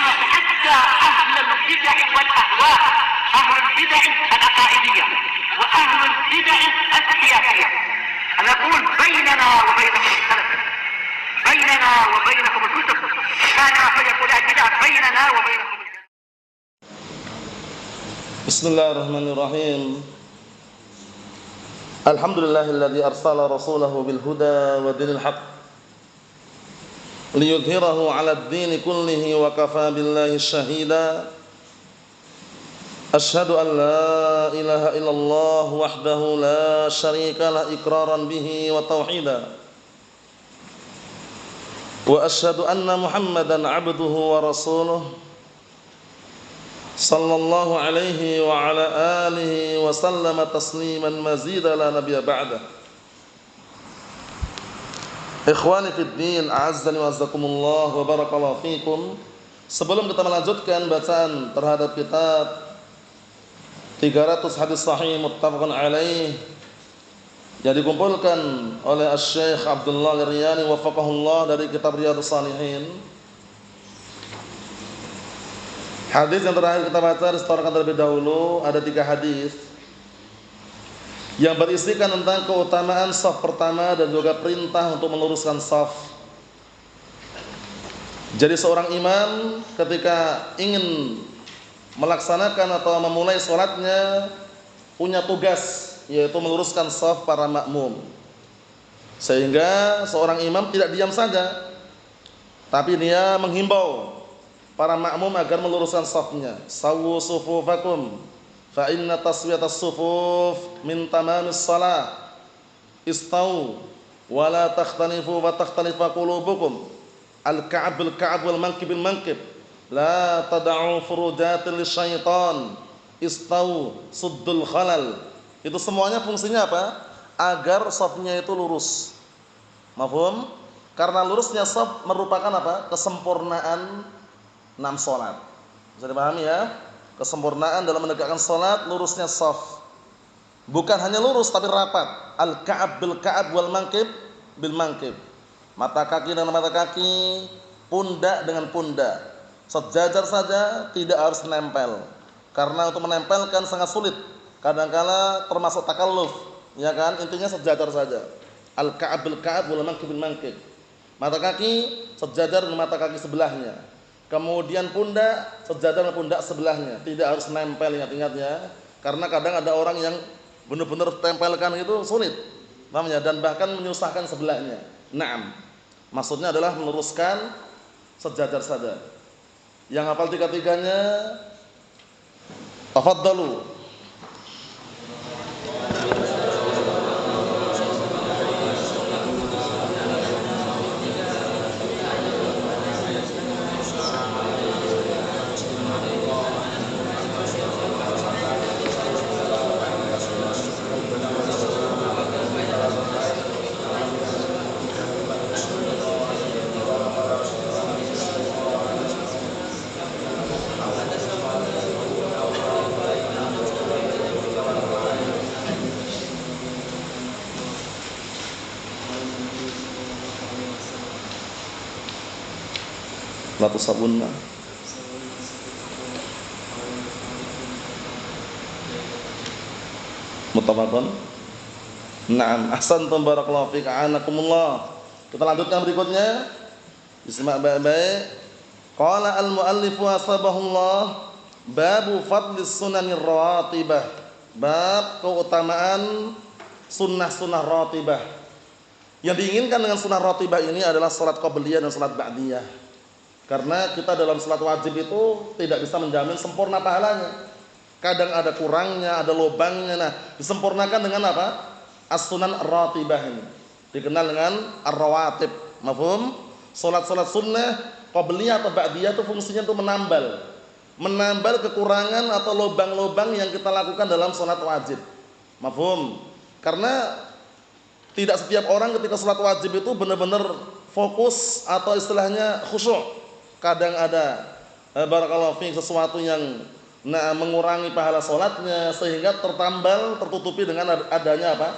حتى أهل البدع والأهواء، أهل البدع العقائدية وأهل البدع السياسية. أنا أقول بيننا وبينكم السلف، بيننا وبينكم الكتب، كان فيقول البدع بيننا وبينكم. Bismillahirrahmanirrahim. Alhamdulillahilladzi arsala rasulahu bil huda wa dinil haqq liyudhhirahu 'alad dini kullihi wa kafaa billahi shahida. Asyhadu an la ilaha illallah wahdahu la syarika lah iqraran bihi wa tauhida. Wa asyhadu anna Muhammadan 'abduhu wa rasuluh sallallahu alaihi wa ala alihi wa sallama tasliman mazida la nabiyya ba'da. Ikhwani fid din, a'azzani wa azzakumullah wa barakallahu fikum. Sebelum kita melanjutkan bacaan terhadap kitab 300 hadis sahih muttafaqun alaih yang dikumpulkan oleh Asy-Syaikh Abdullah Al-Riyani wafaqahullah dari kitab Riyadhus Shalihin. Hadis yang terakhir kita baca disetorkan terlebih dahulu, ada 3 hadis yang berisikan tentang keutamaan shaf pertama dan juga perintah untuk meluruskan shaf. Jadi seorang imam ketika ingin melaksanakan atau memulai sholatnya punya tugas, yaitu meluruskan shaf para makmum. Sehingga seorang imam tidak diam saja, tapi dia menghimbau para makmum agar meluruskan shafnya. Sawu sufufakum fa inna taswiyatas sufuf min tamamis shalah. Istau wa la takhtalifu wa takhtalifa qulubukum. Al-ka'b bil-ka'b wal mankib bil-mankib. La tad'u furujatin lisyaitan. Istau suddul khalal. Itu semuanya fungsinya apa? Agar shafnya itu lurus. Mafhum? Karena lurusnya shaf merupakan apa? Kesempurnaan 6 sholat. Bisa dipahami ya? Kesempurnaan dalam menegakkan sholat, lurusnya shaf. Bukan hanya lurus tapi rapat. Al-ka'ab bil-ka'ab wal mankib bil-mankib. Mata kaki dengan mata kaki, pundak dengan pundak. Sejajar saja, tidak harus nempel. Karena untuk menempelkan sangat sulit. Kadang-kala termasuk takalluf, ya kan? Intinya sejajar saja. Al-ka'ab bil-ka'ab wal mankib bil-mankib. Mata kaki sejajar dengan mata kaki sebelahnya. Kemudian pundak sejajar dengan pundak sebelahnya, tidak harus nempel, ingat-ingatnya. Karena kadang ada orang yang benar-benar tempelkan itu sulit, paham ya? Dan bahkan menyusahkan sebelahnya. Naam. Maksudnya adalah meluruskan sejajar saja. Yang hafal 3-3-nya tafadhalu. La tusabunna. Muttafaqun. Naam, ahsantum barakallahu fiik, a'anakumullah. Kita lanjutkan berikutnya. Disimak baik-baik. Qala al-muallif wasabahullah, babu fadlis sunanir rawatibah. Bab keutamaan sunnah-sunnah rawatibah. Yang diinginkan dengan sunnah rawatibah ini adalah salat qabliyah dan salat ba'diyah. Karena kita dalam salat wajib itu tidak bisa menjamin sempurna pahalanya. Kadang ada kurangnya, ada lubangnya. Nah, disempurnakan dengan apa? As-sunan ar-ratibah ini. Dikenal dengan ar-rawatib. Mafhum? Salat-salat sunnah qabliyah atau ba'diyah itu fungsinya untuk menambal kekurangan atau lubang-lubang yang kita lakukan dalam salat wajib. Mafhum? Karena tidak setiap orang ketika salat wajib itu benar-benar fokus atau istilahnya khusyuk. Kadang ada barakallahu fiik sesuatu yang mengurangi pahala salatnya sehingga tertambal, tertutupi dengan adanya apa?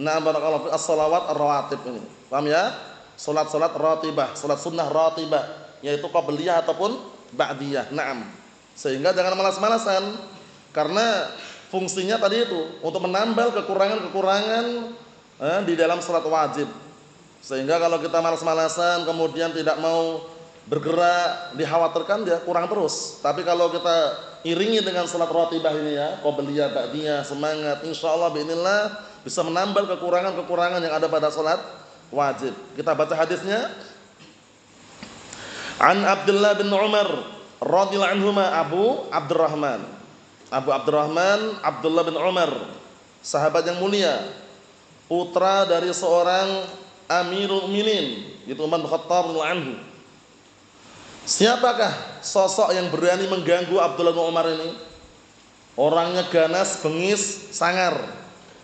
Barakallahu fiik as-shalawat ar-rawatib ini. Paham ya? Salat-salat ratibah, salat sunnah ratibah, yaitu qabliyah ataupun ba'diyah. Naam. Sehingga jangan malas-malasan karena fungsinya tadi itu untuk menambal kekurangan-kekurangan di dalam salat wajib. Sehingga kalau kita malas-malasan kemudian tidak mau bergerak, dikhawatirkan dia kurang terus. Tapi kalau kita iringi dengan salat ratibah ini ya, qabliyah, ba'diyah, semangat, insyaallah biidznillah bisa menambal kekurangan-kekurangan yang ada pada salat wajib. Kita baca hadisnya. An Abdullah bin Umar radhiyallahu anhuma Abu Abdurrahman Abdullah bin Umar, sahabat yang mulia, putra dari seorang Amirul Mukminin, yaitu Umar bin Khattab radhiyallahu anhu. Siapakah sosok yang berani mengganggu Abdullah bin Umar ini? Orangnya ganas, bengis, sangar.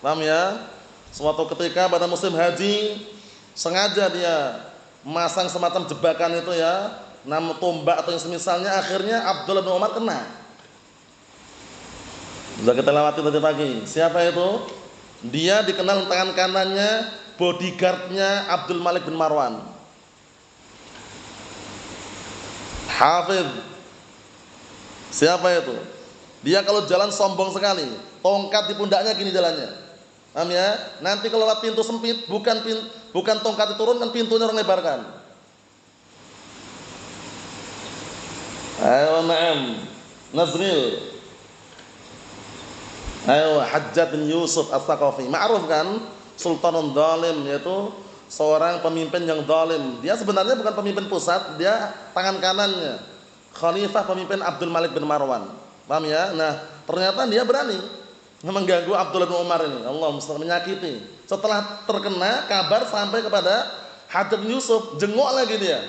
Paham ya? Suatu ketika pada musim haji sengaja dia masang semacam jebakan itu ya, nama tombak atau yang semisalnya, akhirnya Abdullah bin Umar kena. Sudah kita lewati tadi pagi. Siapa itu? Dia dikenal tangan kanannya bodyguardnya Abdul Malik bin Marwan. Hafidh. Siapa itu? Dia kalau jalan sombong sekali, tongkat di pundaknya gini jalannya. Paham ya? Nanti kalau lewat pintu sempit, bukan tongkat diturunkan, pintunya orang lebarkan. Ayo na'am. Nazril. Ayo Hajjaj bin Yusuf As-Saqafi. Ma'ruf kan? Sultanun Zalim, yaitu seorang pemimpin yang zalim. Dia sebenarnya bukan pemimpin pusat, dia tangan kanannya khalifah pemimpin Abdul Malik bin Marwan. Paham ya? Nah, ternyata dia berani mengganggu Abdullah bin Umar ini. Allah musta'an, menyakiti. Setelah terkena kabar sampai kepada Hajjaj bin Yusuf, jenguk lagi dia.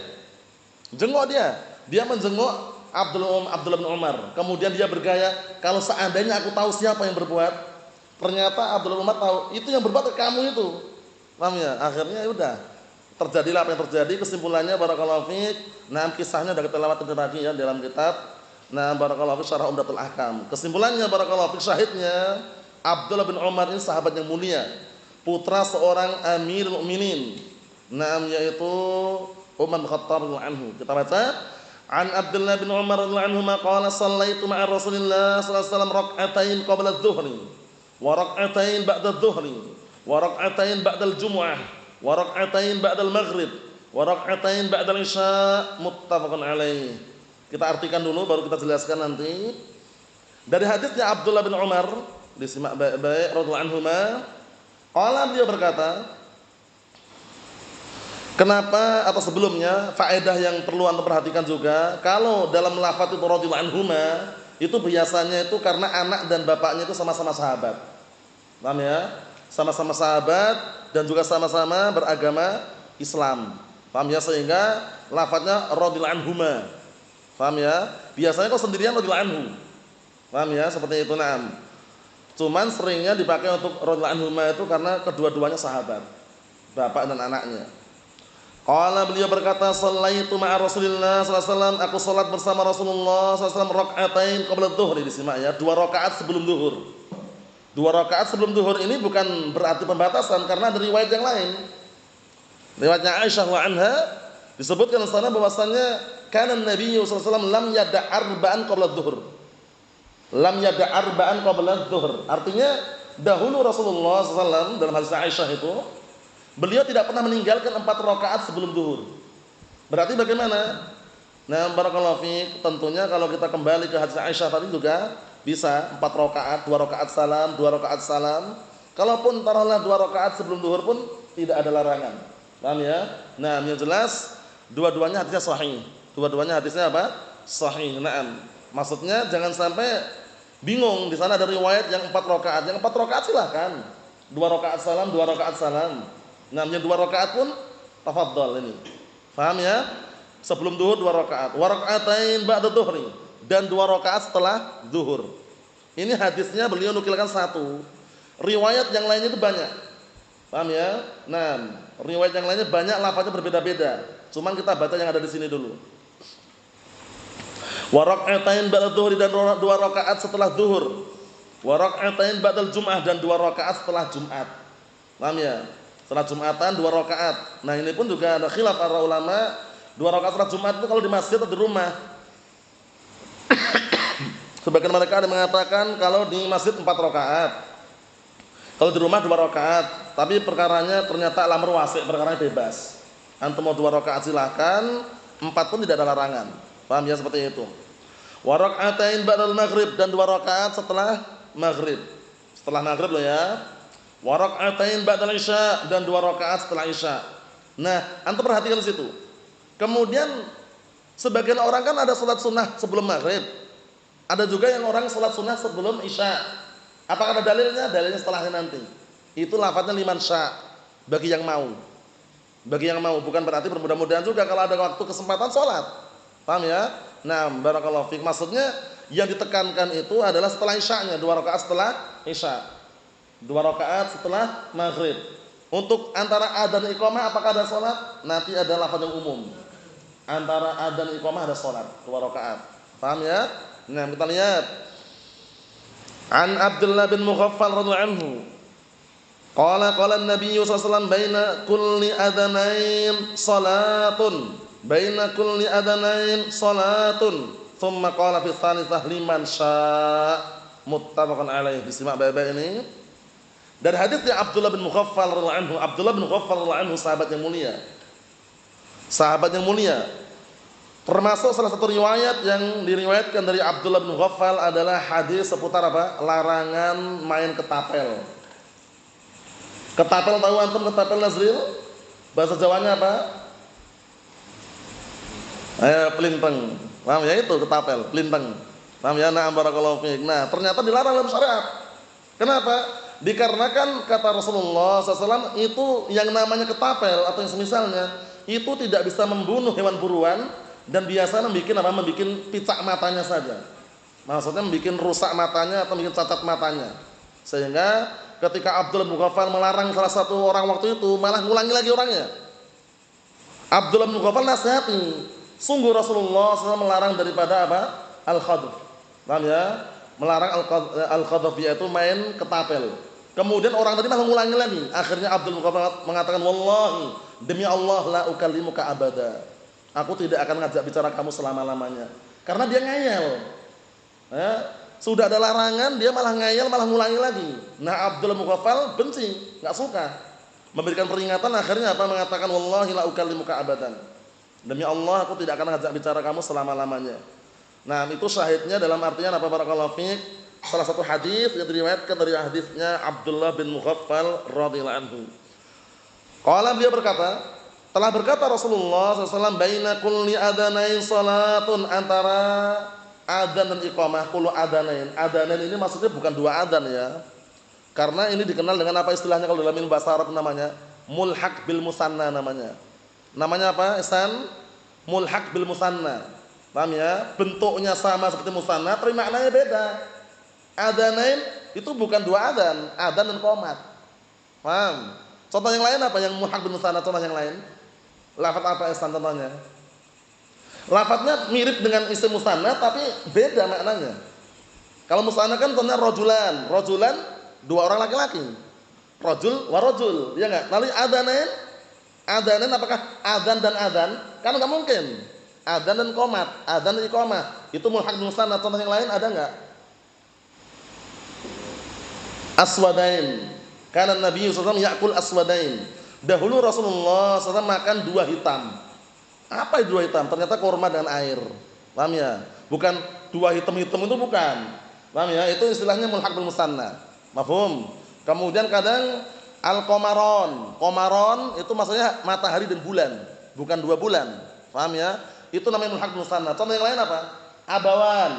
Jenguk dia. Dia menjenguk Abdullah bin Umar. Kemudian dia bergaya, kalau seandainya aku tahu siapa yang berbuat. Ternyata Abdullah bin Umar tahu, itu yang berbuat kamu itu. Paham ya? Akhirnya ya udah. Terjadilah apa yang terjadi. Kesimpulannya barakallahu fiik. Nah, kisahnya sudah kita lewati tadi ya dalam kitab. Nah, barakallahu fiik Syarah Umdatul Ahkam. Kesimpulannya barakallahu fiik, syahidnya Abdullah bin Umar ini sahabat yang mulia, putra seorang Amirul Mukminin. Nah, yaitu Umar bin Khattab radhiyallahu anhu. Kita baca. An Abdullah bin Umar radhiyallahu anhu qala shallaitu ma'a Rasulillah sallallahu alaihi wasallam rak'atain qabla adh-dhuhri wa rak'atain ba'da adh-dhuhri wa rak'atain ba'da al-jum'ah wa rak'atain ba'da al-maghrib wa rak'atain ba'da al-isya, muttafaqun alaih. Kita artikan dulu baru kita jelaskan nanti. Dari hadisnya Abdullah bin Umar, disimak baik-baik radhiyallahu anhuma, qala, dia berkata, kenapa atau sebelumnya faedah yang perlu Anda perhatikan juga, kalau dalam lafaz itu radhiyallahu anhuma itu biasanya itu karena anak dan bapaknya itu sama-sama sahabat. Paham ya? Sama-sama sahabat dan juga sama-sama beragama Islam. Paham ya? Sehingga lafaznya radhiyallahu anhuma. Paham ya? Biasanya kalau sendirian radhiyallahu anhu. Paham ya? Seperti itu, na'am. Cuman seringnya dipakai untuk radhiyallahu anhuma itu karena kedua-duanya sahabat, bapak dan anaknya. Qala, beliau berkata, shallaitu ma'a Rasulillah sallallahu alaihi wasallam, aku salat bersama Rasulullah sallallahu alaihi wasallam rak'atain qabla adh-dhuhri, disimak ya, 2 rakaat sebelum zuhur. 2 rakaat sebelum zuhur ini bukan berarti pembatasan karena ada riwayat yang lain. Riwayatnya Aisyah wa anha disebutkan di sana bahwasannya kana Nabi sallallahu alaihi wasallam lam yada' arba'an qabla adh-dhuhr. Lam yada' arba'an qabla adh-dhuhr. Artinya dahulu Rasulullah sallallahu alaihi wasallam dalam hadis Aisyah itu beliau tidak pernah meninggalkan 4 rakaat sebelum zuhur. Berarti bagaimana? Nah, barakallahu fiik, tentunya kalau kita kembali ke hadis Aisyah tadi juga bisa 4 rakaat, 2 rakaat salam, 2 rakaat salam. Kalaupun taruhlah 2 rakaat sebelum zuhur pun tidak ada larangan. Paham ya? Nah, yang jelas dua-duanya hadisnya sahih. Dua-duanya hadisnya apa? Sahih. Naam. Maksudnya jangan sampai bingung, di sana ada riwayat yang 4 rakaat. Yang 4 rakaat silahkan. 2 rakaat salam, 2 rakaat salam. Namanya 2 rakaat pun tafadhol ini. Paham ya? Sebelum zuhur 2 rakaat, wa rak'atain ba'da dhuhri, dan 2 rakaat setelah zuhur. Ini hadisnya beliau nukilkan 1. Riwayat yang lainnya itu banyak. Paham ya? Nah, riwayat yang lainnya banyak, lafaznya berbeda-beda. Cuman kita baca yang ada di sini dulu. Wa rak'atain ba'da dhuhri, dan 2 rakaat setelah zuhur. Wa rak'atain ba'dal jum'ah, dan 2 rakaat setelah Jumat. Paham ya? Setelah Jumatan 2 rakaat. Nah, ini pun juga ada khilaf para ulama. 2 rakaat setelah Jumat itu kalau di masjid atau di rumah. Sebagian mereka ada mengatakan kalau di masjid 4 rakaat. Kalau di rumah 2 rakaat. Tapi perkaranya ternyata al-amru wasi', perkaranya bebas. Antum mau 2 rakaat silahkan, 4 pun tidak ada larangan. Paham ya seperti itu. Wa raka'atain ba'dal maghrib, dan 2 rakaat setelah maghrib. Setelah maghrib loh ya. Wa raka'atain ba'dal isya, dan 2 rakaat setelah isya. Nah, antum perhatikan di situ. Kemudian sebagian orang kan ada salat sunnah sebelum maghrib. Ada juga yang orang salat sunnah sebelum isya. Apakah ada dalilnya? Dalilnya setelahnya nanti. Itu lafadznya liman sya, bagi yang mau. Bagi yang mau, bukan berarti bermudah-mudahan juga kalau ada waktu kesempatan salat. Paham ya? Nah, barakallahu fiik. Maksudnya yang ditekankan itu adalah setelah isya'nya, 2 rakaat setelah isya. 2 rakaat setelah maghrib. Untuk antara adzan dan iqamah apakah ada salat? Nanti ada lafaz yang umum. Antara adzan dan iqamah ada salat, 2 rakaat. Paham ya? Nah, kita lihat. An Abdullah bin Mughaffal radhiyallahu anhu. Qala an-nabiy sallallahu alaihi wasallam baina kulli adhanain salatun. Baina kulli adhanain salatun. Thumma qala fi tsalitsah liman syaa. Muttafaqun alaihi. Disimak baik-baik ini. Dari hadis yang Abdullah bin Mughaffal radhiyallahu anhu. Abdullah bin Mughaffal radhiyallahu anhu sahabat yang mulia. Sahabat yang mulia. Termasuk salah satu riwayat yang diriwayatkan dari Abdullah bin Mughaffal adalah hadis seputar apa? Larangan main ketapel. Ketapel tahu antum ketapel Nazril? Bahasa Jawanya apa? Pelintang. Paham ya itu ketapel, pelintang. Paham ya? Na'am barakallahu fiik. Nah, ternyata dilarang dalam syariat. Kenapa? Dikarenakan kata Rasulullah SAW itu yang namanya ketapel atau yang semisalnya itu tidak bisa membunuh hewan buruan. Dan biasa membuat apa? Membuat picak matanya saja. Maksudnya membuat rusak matanya atau membuat cacat matanya. Sehingga ketika Abdullah bin Mughaffal melarang salah satu orang waktu itu, malah ngulangi lagi orangnya. Abdullah bin Mughaffal nasihati, sungguh Rasulullah SAW melarang daripada apa? Al-khadf. Paham ya? Melarang al-khadf, yaitu main ketapel. Kemudian orang tadi malah ngulangi lagi. Akhirnya Abdullah bin Mughaffal mengatakan, wallahi, demi Allah la ukallimuka abada. Aku tidak akan ngajak bicara kamu selama-lamanya. Karena dia ngayal. Ya, sudah ada larangan, dia malah ngayal, malah ngulangi lagi. Nah, Abdullah bin Mughaffal benci, enggak suka. Memberikan peringatan, akhirnya apa? Mengatakan wallahi la ukallimuka abadan. Demi Allah aku tidak akan ngajak bicara kamu selama-lamanya. Nah, itu syahidnya dalam artian apa? Barakallahu fiik. Salah satu hadis yang diriwayatkan dari hadisnya Abdullah bin Mughaffal radhiyallahu anhu. Qala, beliau berkata, telah berkata Rasulullah SAW, baina kulli adanain salatun, antara adzan dan iqamah, kullu adanain. Adanain ini maksudnya bukan 2 adzan ya. Karena ini dikenal dengan apa istilahnya kalau dalam ilmu bahasa Arab namanya mulhaq bil musanna namanya. Namanya apa? Ihsan? Mulhaq bil musanna. Paham ya? Bentuknya sama seperti musanna, tapi maknanya beda. Adanain itu bukan 2 adzan, adzan dan qomat. Paham? Contoh yang lain apa yang mulhaq bil musanna? Contoh yang lain? Lafaz apa ihsan contohnya? Lafaznya mirip dengan isim musanna tapi beda maknanya. Kalau musanna kan contohnya rojulan, rojulan 2 orang laki-laki. Rojul wa rojul, ya enggak? Lalu adzanain, adzanain apakah adzan dan adzan? Kan enggak mungkin. Adzan dan qomat, adzan dan iqamah. Itu mulhaq bil musanna. Contoh yang lain ada enggak? Aswadain. Karena Nabi SAW yakul aswadain. Dahulu Rasulullah SAW makan 2 hitam. Apa itu 2 hitam? Ternyata kurma dengan air. Paham ya? Bukan 2 hitam-hitam itu bukan. Paham ya? Itu istilahnya mulhaq bil musanna. Mafhum? Kemudian kadang al-qamaron. Qamaron itu maksudnya matahari dan bulan, bukan 2 bulan. Paham ya? Itu namanya mulhaq bil musanna. Contoh yang lain apa? Abawan.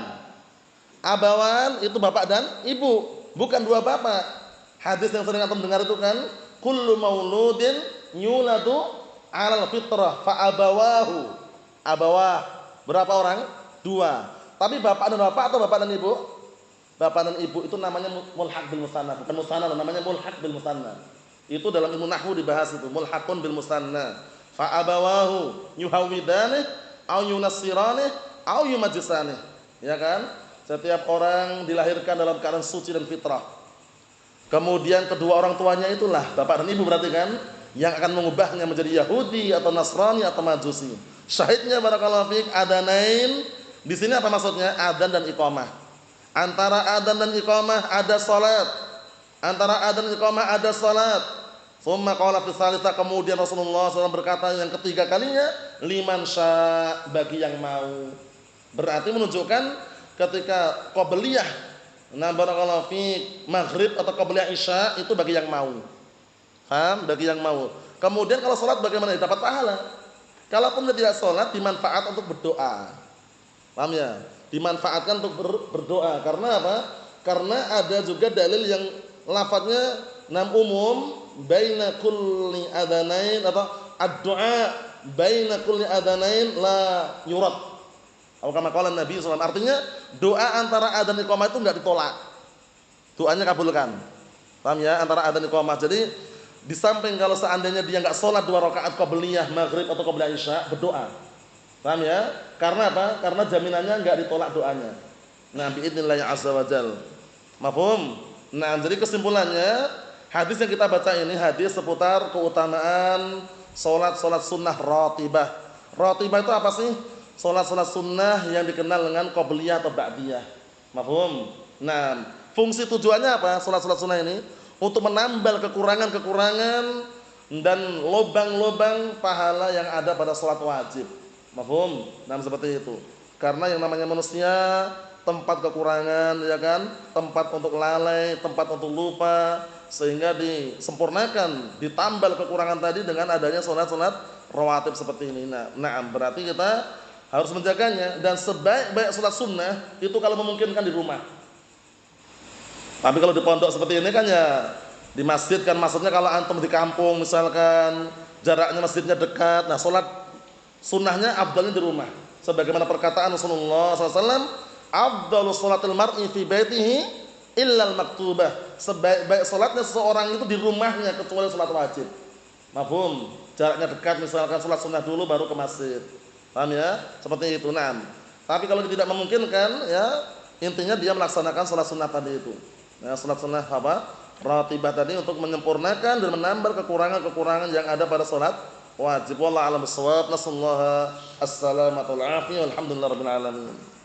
Abawan itu bapak dan ibu, bukan 2 bapak. Hadis yang sering antum dengar itu kan, kullu mauludin yuladu 'alal fitrah fa abawahu. Abawah berapa orang? 2. Tapi bapak dan bapak atau bapak dan ibu? Bapak dan ibu itu namanya mulhaq bil musanna, bukan musanna, namanya mulhaq bil musanna. Itu dalam ilmu nahwu dibahas itu, mulhaqun bil musanna. Fa abawahu yuhawidani au yunassirani au yumajjisani. Ya kan? Setiap orang dilahirkan dalam keadaan suci dan fitrah. Kemudian kedua orang tuanya itulah bapak dan ibu berarti kan yang akan mengubahnya menjadi Yahudi atau Nasrani atau Majusi. Syahidnya barakallahu fiik adanain. Di sini apa maksudnya? Adzan dan iqamah. Antara adzan dan iqamah ada salat. Antara adzan dan iqamah ada salat. Tsumma qala fi tsalitsah, kemudian Rasulullah SAW berkata yang ketiga kalinya, liman sya, bagi yang mau. Berarti menunjukkan ketika qabliyah, nah barakallahu fi maghrib atau qabliyah isya itu bagi yang mau. Paham? Bagi yang mau. Kemudian kalau salat bagaimana? Dapat pahala. Kalaupun dia tidak salat, dimanfaat untuk berdoa. Paham ya? Dimanfaatkan untuk berdoa. Karena apa? Karena ada juga dalil yang lafadznya umum, baina kulli adzanain atau ad-du'a baina kulli adzanain la yurad. Atau kama qala Nabi sallallahu alaihi wasallam, artinya doa antara adzan dan iqamah itu enggak ditolak. Doanya kabulkan. Paham ya? Antara adzan dan iqamah. Jadi di samping kalau seandainya dia enggak salat 2 rakaat qabliyah maghrib atau qabliyah isya, berdoa. Paham ya? Karena apa? Karena jaminannya enggak ditolak doanya. Nah, biidznillah azza wajal. Mafhum? Nah, jadi kesimpulannya, hadis yang kita baca ini hadis seputar keutamaan salat sunnah ratibah. Ratibah itu apa sih? Salat sunnah yang dikenal dengan qabliyah atau ba'diyah. Mafhum? Nah, fungsi tujuannya apa? Salat sunnah ini untuk menambal kekurangan-kekurangan dan lobang-lobang pahala yang ada pada salat wajib. Mafhum? Nah, seperti itu. Karena yang namanya manusia tempat kekurangan, ya kan? Tempat untuk lalai, tempat untuk lupa, sehingga disempurnakan, ditambal kekurangan tadi dengan adanya salat-salat rawatib seperti ini. Nah, berarti kita harus menjaganya, dan sebaik-baik salat sunnah itu kalau memungkinkan di rumah. Tapi kalau di pondok seperti ini kan ya di masjid kan, maksudnya kalau antum di kampung misalkan jaraknya masjidnya dekat, nah salat sunnahnya afdalnya di rumah. Sebagaimana perkataan Rasulullah SAW, afdalu sholatil mar'i fi baitihi illal maktubah. Sebaik-baik salatnya seseorang itu di rumahnya kecuali salat wajib. Mafhum? Jaraknya dekat misalkan salat sunnah dulu baru ke masjid. Paham ya? Seperti itu. Nah, tapi kalau tidak memungkinkan ya intinya dia melaksanakan salat sunnah tadi itu. Nah, salat sunnah apa? Ratibah tadi untuk menyempurnakan dan menambah kekurangan-kekurangan yang ada pada salat wajib. Wallahu a'lam bishawab. Nasallahu as-salamata wal afiyah. Alhamdulillahirabbil alamin.